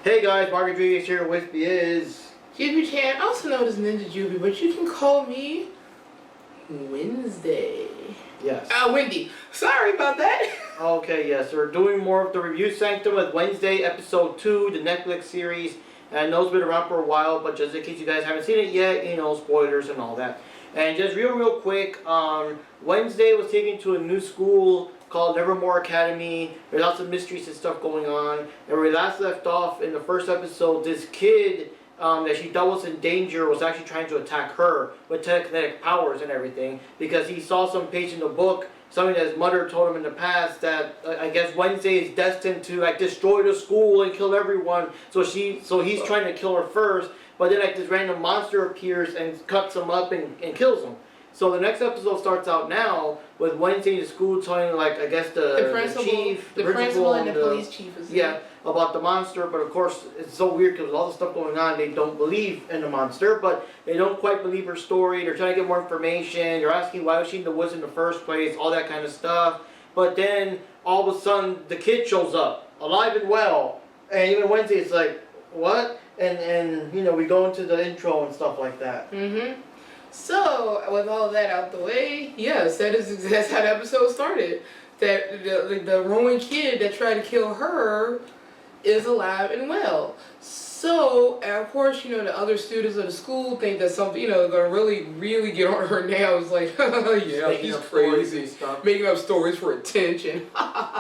Hey guys, Mark Rodriguez here with me is... Jubie Chan, also known as Ninja Jubie, but you can call me Wednesday. Yes. Wendy. Sorry about that. Okay, yes, we're doing more of the review Sanctum with Wednesday, episode 2, the Netflix series. And I know it's been around for a while, but just in case you guys haven't seen it yet, you know, spoilers and all that. And just real quick, Wednesday was taken to a new school called Nevermore Academy. There's lots of mysteries and stuff going on. And where we last left off in the first episode, this kid that she thought was in danger was actually trying to attack her with telekinetic powers and everything, because he saw some page in the book, something that his mother told him in the past, that I guess Wednesday is destined to like destroy the school and kill everyone. So he's trying to kill her first, but then like this random monster appears and cuts him up and kills him. So the next episode starts out now with Wednesday in school telling, like, I guess the chief, the principal and the police chief is there. About the monster. But of course it's so weird because with all the stuff going on, they don't believe in the monster, but they don't quite believe her story. They're trying to get more information. They're asking why was she in the woods in the first place, all that kind of stuff. But then all of a sudden the kid shows up alive and well, and even Wednesday is like, what? And you know, we go into the intro and stuff like that. So, with all that out the way, yes, that's how the episode started. That the Rowan kid that tried to kill her is alive and well. So, and of course, you know, the other students of the school think that something, you know, they're gonna really get on her now. It's like, yeah, he's crazy. Making up stories for attention.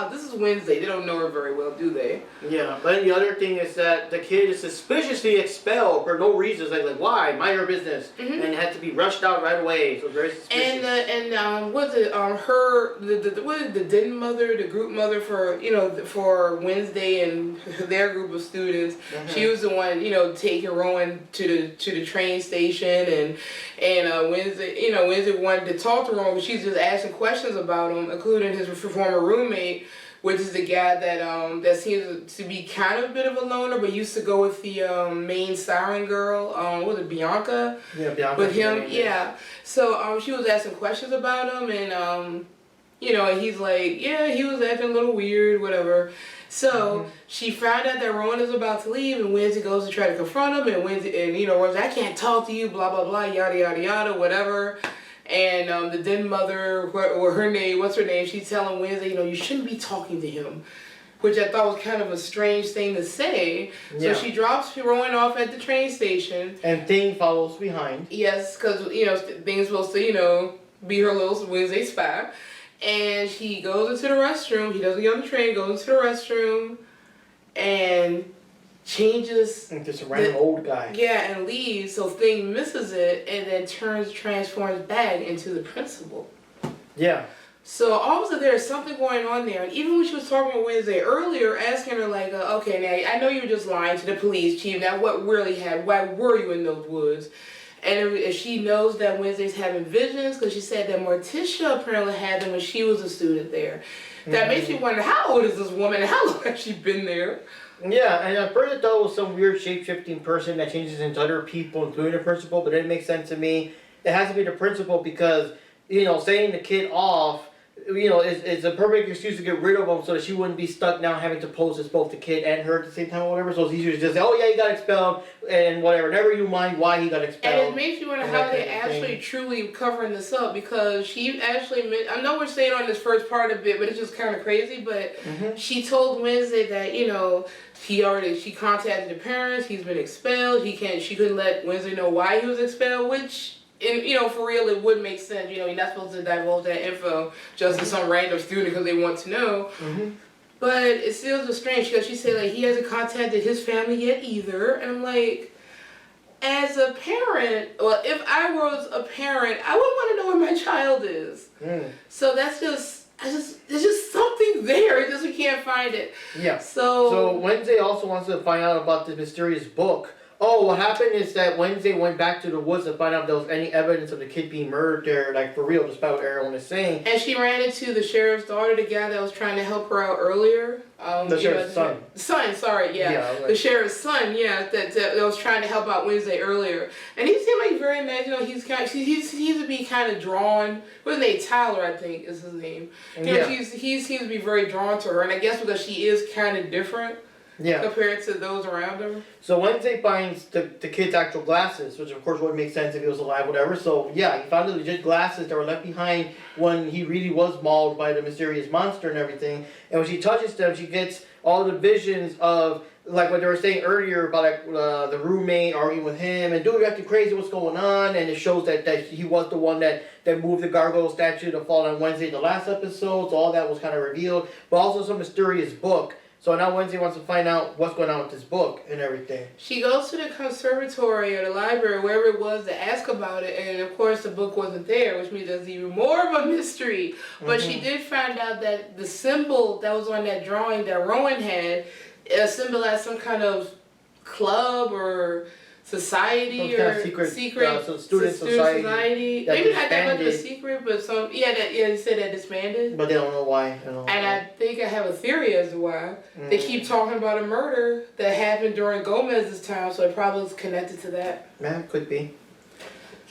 This is Wednesday. They don't know her very well, do they? Yeah, but the other thing is that the kid is suspiciously expelled for no reason. It's like why? Mind your business. And had to be rushed out right away. So very suspicious. And what's it? The den mother, the group mother for Wednesday and their group of students. She was the one, you know, taking Rowan to the train station, and Wednesday wanted to talk to Rowan, but she's just asking questions about him, including his former roommate, which is the guy that seems to be kind of a bit of a loner, but used to go with the main siren girl. Was it Bianca? Yeah, Bianca. With him, yeah. So she was asking questions about him, and you know, and he's like, yeah, he was acting a little weird, whatever. So she found out that Rowan is about to leave, and Wednesday goes to try to confront him, and Rowan's like, I can't talk to you, blah blah blah, yada yada yada, whatever. And the den mother, what's her name? She's telling Wednesday, you know, you shouldn't be talking to him, which I thought was kind of a strange thing to say. Yeah. So she drops Rowan off at the train station, and Thing follows behind. Yes, because you know Thing's supposed to, you know, be her little Wednesday spy. And he goes into the restroom. He doesn't get on the train. Goes into the restroom, and changes. And just a random old guy. Yeah, and leaves. So Thing misses it, and then transforms back into the principal. Yeah. So obviously there's something going on there. And even when she was talking with Wednesday earlier, asking her like, okay, now I know you were just lying to the police chief. Now what really happened? Why were you in those woods? And if she knows that Wednesday's having visions, because she said that Morticia apparently had them when she was a student there. That makes me wonder, how old is this woman and how long has she been there? Yeah, and at first I thought it was some weird shape-shifting person that changes into other people, including the principal, but it didn't make sense to me. It has to be the principal because, you know, setting the kid off, you know, is a perfect excuse to get rid of him so that she wouldn't be stuck now having to pose as both the kid and her at the same time or whatever. So it's easier to just say, oh yeah, he got expelled and whatever. Never you mind why he got expelled. And it makes you wonder how they actually truly covering this up, because she actually, I know we're staying on this first part a bit, but it's just kind of crazy, but she told Wednesday that, you know, she contacted the parents, he's been expelled, she couldn't let Wednesday know why he was expelled, which, and, you know, for real, it would make sense. You know, you're not supposed to divulge that info just to some random student because they want to know. But it still just strange because she said, like, he hasn't contacted his family yet either. And I'm like, as a parent, well, if I was a parent, I would want to know where my child is. So that's there's just something there. It's just we can't find it. Yeah. So Wednesday also wants to find out about the mysterious book. Oh, what happened is that Wednesday went back to the woods to find out if there was any evidence of the kid being murdered there, like for real, despite what everyone is saying. And she ran into the sheriff's daughter, the guy that was trying to help her out earlier. The sheriff's son. The sheriff's son, that was trying to help out Wednesday earlier. And he seemed like very nice. You know, he seems to be kind of drawn. What's his name? Tyler, I think, is his name. You know, he seems to be very drawn to her. And I guess because she is kind of different. Yeah. Compared to those around her. So Wednesday finds the kid's actual glasses, which of course would make sense if he was alive, whatever. So yeah, he found the legit glasses that were left behind when he really was mauled by the mysterious monster and everything. And when she touches them, she gets all the visions of, like what they were saying earlier about like the roommate arguing with him and, dude, you're acting crazy, what's going on? And it shows that he was the one that moved the gargoyle statue to fall on Wednesday in the last episode. So all that was kind of revealed. But also some mysterious book. So now Wednesday wants to find out what's going on with this book and everything. She goes to the conservatory or the library, wherever it was, to ask about it, and of course the book wasn't there, which means there's even more of a mystery. But she did find out that the symbol that was on that drawing that Rowan had symbolized some kind of club or society some or kind of secret so student society. Maybe not that much of a secret, but some you said that disbanded. But they don't know why. I think I have a theory as to why. They keep talking about a murder that happened during Gomez's time, so it probably is connected to that. Yeah, could be.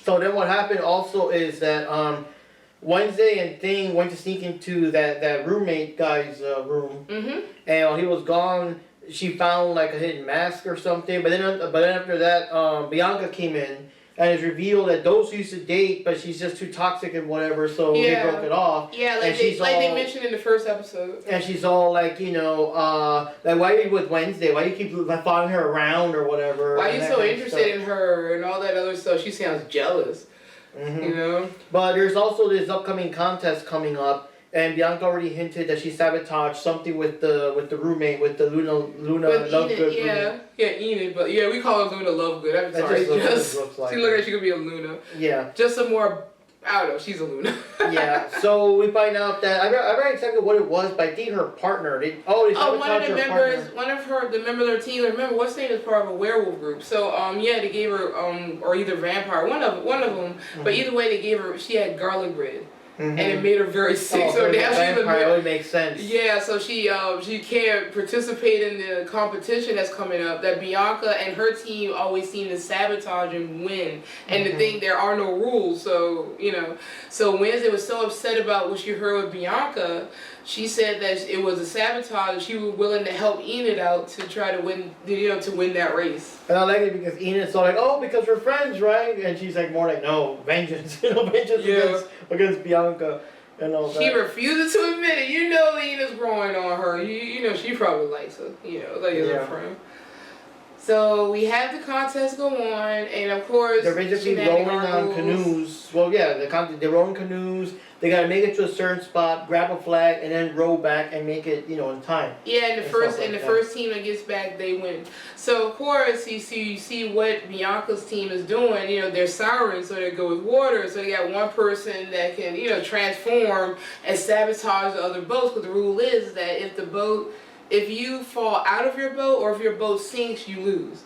So then what happened also is that Wednesday and Thing went to sneak into that roommate guy's room. And while he was gone, she found like a hidden mask or something. But then after that, Bianca came in, and it's revealed that those used to date, but she's just too toxic and whatever, so they broke it off. Yeah, like they mentioned in the first episode. And she's all like, like, why are you with Wednesday? Why do you keep following her around or whatever? Why are you so interested in her and all that other stuff? She sounds jealous. But there's also this upcoming contest coming up. And Bianca already hinted that she sabotaged something with the roommate, with the Luna with Lovegood. Enid, Enid, but we call her Luna Lovegood. I'm sorry, looks like she looked like she could be a Luna. Yeah. Just some more. I don't know. She's a Luna. Yeah. So we find out that I read exactly what it was, but I think her partner. They sabotaged her partner. One of the members of her team. Remember, what's name is part of a werewolf group. So they gave her or either vampire, one of them. But either way, they gave her. She had garlic bread. And it made her very sick. So now she's vampire would make sense. Yeah, so she can't participate in the competition that's coming up. That Bianca and her team always seem to sabotage and win. And the thing, there are no rules. So so Wednesday was so upset about what she heard with Bianca. She said that it was a sabotage, and she was willing to help Enid out to try to win, to win that race. And I like it because Enid's all like, oh, because we're friends, right? And she's like more like, no, vengeance, vengeance against Bianca and all that. She refuses to admit it. Enid's growing on her. She probably likes her. Like a friend. So we have the contest go on, and of course they're basically rowing on canoes. Well, yeah, they're rowing canoes. They gotta make it to a certain spot, grab a flag, and then row back and make it, in time. Yeah, and the first team that gets back, they win. So of course, you see what Bianca's team is doing. They're sirens, so they go with water. So they got one person that can, transform and sabotage the other boats. Because the rule is that if you fall out of your boat or if your boat sinks, you lose.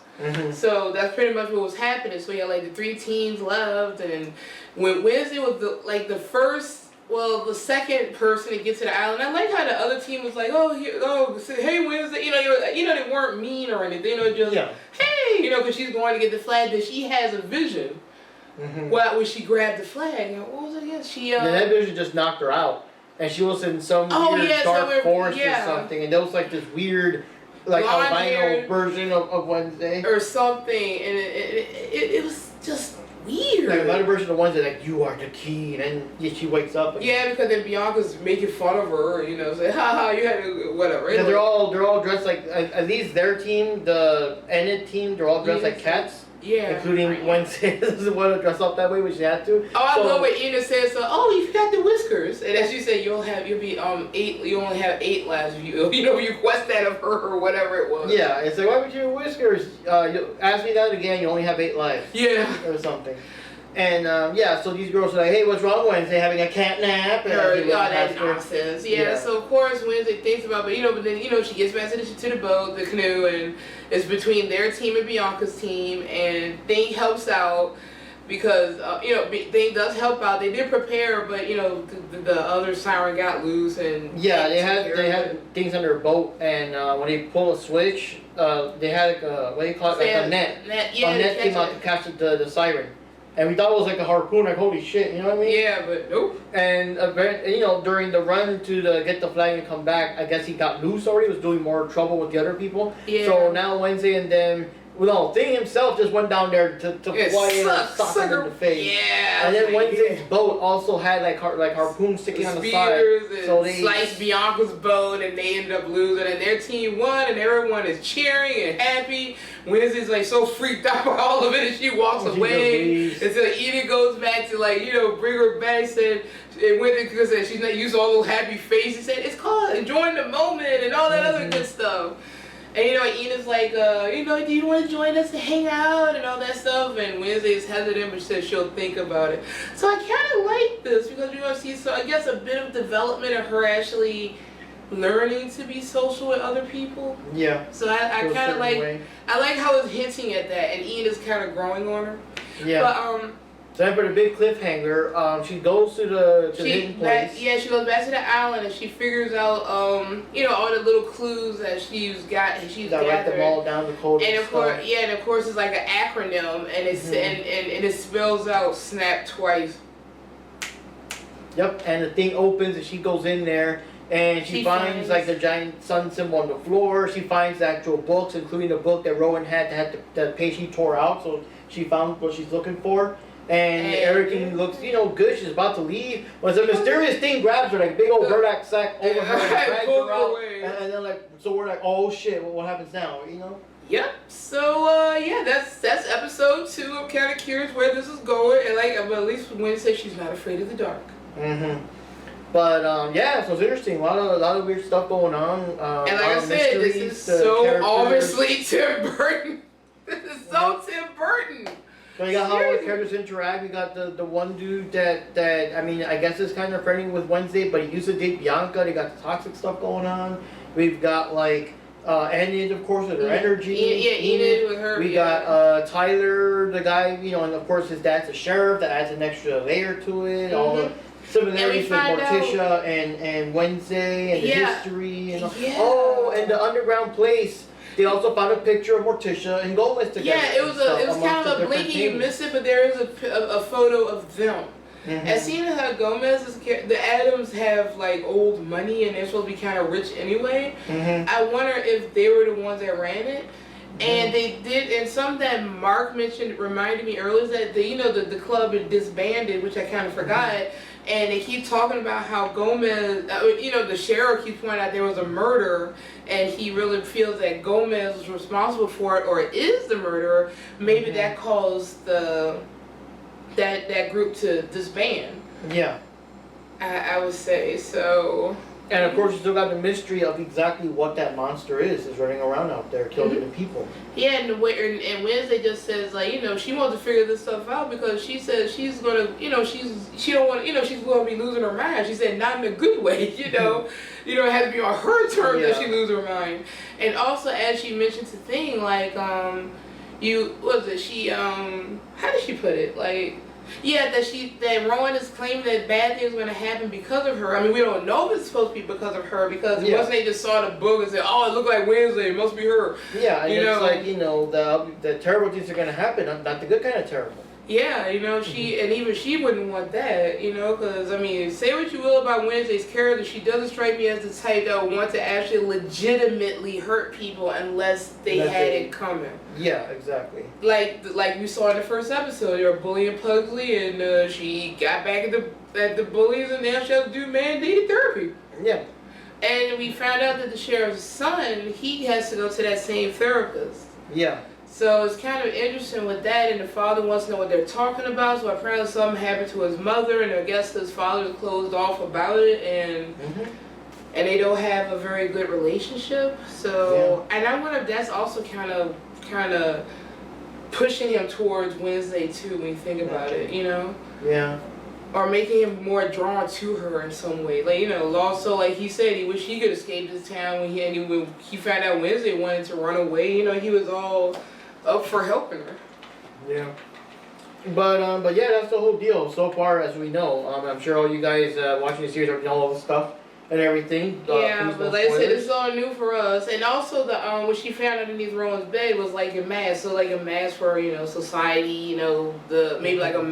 So that's pretty much what was happening. So you had like the three teams left, and when Wednesday was the second person to get to the island. I like how the other team was like, hey Wednesday, they weren't mean or anything. Just hey, because she's going to get the flag. That she has a vision. Well, when she grabbed the flag, what was it again? That vision just knocked her out. And she was in some weird dark forest or something, and there was like this weird, like albino version of Wednesday or something, and it was just weird. Like another version of Wednesday, like you are the key, and then she wakes up. Again. Yeah, because then Bianca's making fun of her, say, haha, you had to, whatever. Because they're all dressed like at least their team, the Enid team, they're all dressed like cats. Yeah. Including Wednesday doesn't want to dress up that way, but she had to. Oh, I love what Enid says. So, you forgot the whiskers, and as you said, you'll be 8. You only have 8 lives. You quest that of her or whatever it was. Yeah, it's like, why would you have whiskers? You ask me that again. You only have 8 lives. Yeah. Or something. And so these girls are like, hey, what's wrong Wednesday? Having a cat nap? And that's nonsense. Yeah, so of course Wednesday thinks about it, but then she gets back to the boat, the canoe, and it's between their team and Bianca's team, and Thing helps out because Thing does help out. They did prepare, but the other siren got loose and they had things under a boat, and when they pull a switch, they had what do you call it? Like a net. A net came out to catch the siren. And we thought it was like a harpoon, like holy shit, you know what I mean? Yeah, but nope. And during the run to get the flag and come back, I guess he got loose already. He was doing more trouble with the other people. Yeah. So now Wednesday and them, Thing himself just went down there to fly in and sock him in the face. Yeah. And then Wednesday's boat also had like harpoons sticking on the side. So they sliced Bianca's boat, and they ended up losing. And their team won, and everyone is cheering and happy. Wednesday's like so freaked out by all of it, and she walks away until Enid goes back to bring her back. Said it went because she's not used all those happy faces. He said it's called enjoying the moment and all that other good stuff. And Enid's like, do you want to join us to hang out and all that stuff? And Wednesday is hesitant, but says she'll think about it. So I kind of like this because we're going to see, I guess, a bit of development of her actually learning to be social with other people. Yeah. So I kind of like, I like how it's hinting at that, and Enid's kind of growing on her. Yeah. But so after the big cliffhanger, she goes to the hidden place. She goes back to the island and she figures out, all the little clues that she's gathered. Write them all down the code. And of course, it's like an acronym, and it's and it spells out snap twice. Yep, and the thing opens and she goes in there. And she finds like the giant sun symbol on the floor. She finds the actual books, including the book that Rowan had the page he tore out. So she found what she's looking for. And everything looks, good. She's about to leave. When the mysterious thing grabs her, like big old burlap sack over her and drags her out. And then so we're like, oh shit, what happens now? Yep. So that's episode 2. I'm kind of curious where this is going, and at least Wednesday she's not afraid of the dark. Mm-hmm. But so it's interesting. A lot of weird stuff going on. And like I said, this is so obviously Tim Burton. This is so Tim Burton. So you got how the characters interact. We got the one dude that I guess is kind of friendly with Wednesday, but he used to date Bianca. They got the toxic stuff going on. We've got Enid, of course, with her energy. Enid with her. We got Tyler, the guy, and of course his dad's a sheriff. That adds an extra layer to it. All the similarities with Morticia and Wednesday and the history and and the underground place. They also found a picture of Morticia and Gomez together. Yeah, it was kind of a blinking you miss it, but there is a photo of them. Mm-hmm. And seeing how the Adams have old money and they're supposed to be kind of rich anyway. Mm-hmm. I wonder if they were the ones that ran it. And they did, and something that Mark reminded me earlier is that the club had disbanded, which I kind of forgot. And they keep talking about how Gomez, the sheriff keeps pointing out there was a murder, and he really feels that Gomez was responsible for it, or is the murderer. Maybe that caused that group to disband. Yeah. I would say so. And of course, you still got the mystery of exactly what that monster is running around out there killing the people. Yeah, and Wednesday just says she wants to figure this stuff out because she says she's gonna she don't want she's gonna be losing her mind. She said not in a good way, it has to be on her terms that she loses her mind. And also as she mentioned the thing how did she put it that Rowan is claiming that bad things are going to happen because of her. I mean, we don't know if it's supposed to be because of her because once they just saw the book and said, "Oh, it looked like Wednesday. It must be her." Yeah, and it's the terrible things are going to happen, not the good kind of terrible. Yeah, and even she wouldn't want that, because say what you will about Wednesday's character, she doesn't strike me as the type that would want to actually legitimately hurt people unless they had it coming. Yeah, exactly. Like we saw in the first episode, they were bullying Pugsley, and she got back at the bullies, and now she has to do mandated therapy. Yeah. And we found out that the sheriff's son, he has to go to that same therapist. Yeah. So it's kind of interesting with that, and the father wants to know what they're talking about. So apparently something happened to his mother, and I guess his father's closed off about it, and they don't have a very good relationship. So and I wonder if that's also kind of pushing him towards Wednesday too when you think about it, Yeah. Or making him more drawn to her in some way. Also, like he said, he wished he could escape this town when he found out Wednesday wanted to run away. He was all up for helping her. Yeah. But yeah, that's the whole deal so far as we know. I'm sure all you guys watching the series already know all this stuff. and everything. Yeah, please, but no like I said, spoilers. this is all new for us. And also the what she found underneath Rowan's bed was like a mask. So like a mask for, society, the maybe like a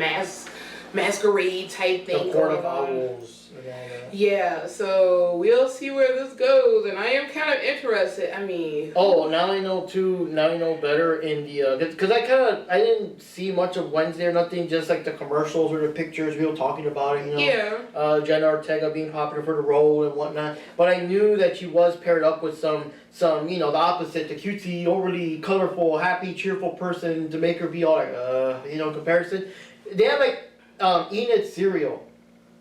masquerade type thing. The court of owls and all that. Yeah, so we'll see where this goes, and I am kind of interested. I mean, now I know too. Now I know better in the because I didn't see much of Wednesday or nothing, just like the commercials or the pictures, people talking about it. Yeah. Jenna Ortega being popular for the role and whatnot. But I knew that she was paired up with some the opposite, the cutesy, overly colorful, happy, cheerful person to make her be all like comparison. They have like Enid cereal.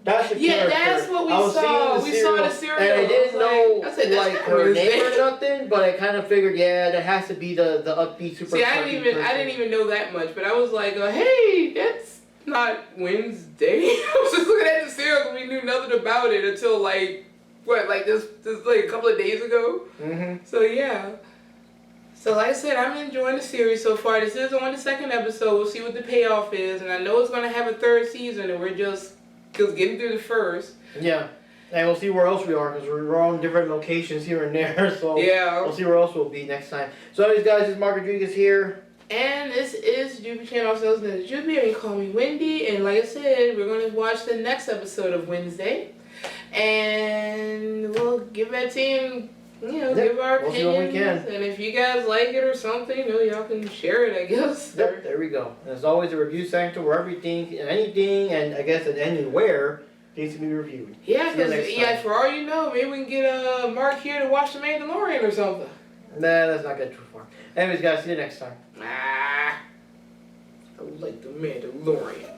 That's the character. That's what we saw. We saw the cereal. And I didn't know like her name or nothing, but I kind of figured, that has to be the upbeat super. See, I didn't even know that much, but I was like, hey, that's not Wednesday. I was just looking at the cereal and we knew nothing about it until this like a couple of days ago. Mm-hmm. So yeah. So like I said, I'm enjoying the series so far. This is only the second episode. We'll see what the payoff is, and I know it's gonna have a third season, and we're just getting through the first. Yeah, and we'll see where else we are because we're on different locations here and there. So yeah, we'll see where else we'll be next time. So anyways, guys, this is Mark Rodriguez here. And this is Juby Channel, also known as Juby, and you call me Wendy. And like I said, we're going to watch the next episode of Wednesday. And we'll give that team, give our opinions. See what we can. And if you guys like it or something, y'all can share it, I guess. Yep, there we go. And as always, a review Sanctum where everything and anything, and I guess and anywhere, needs to be reviewed. Yeah, because for all you know, maybe we can get Mark here to watch The Mandalorian or something. Nah, let's not get too far. Anyways, guys, see you next time. I like The Mandalorian.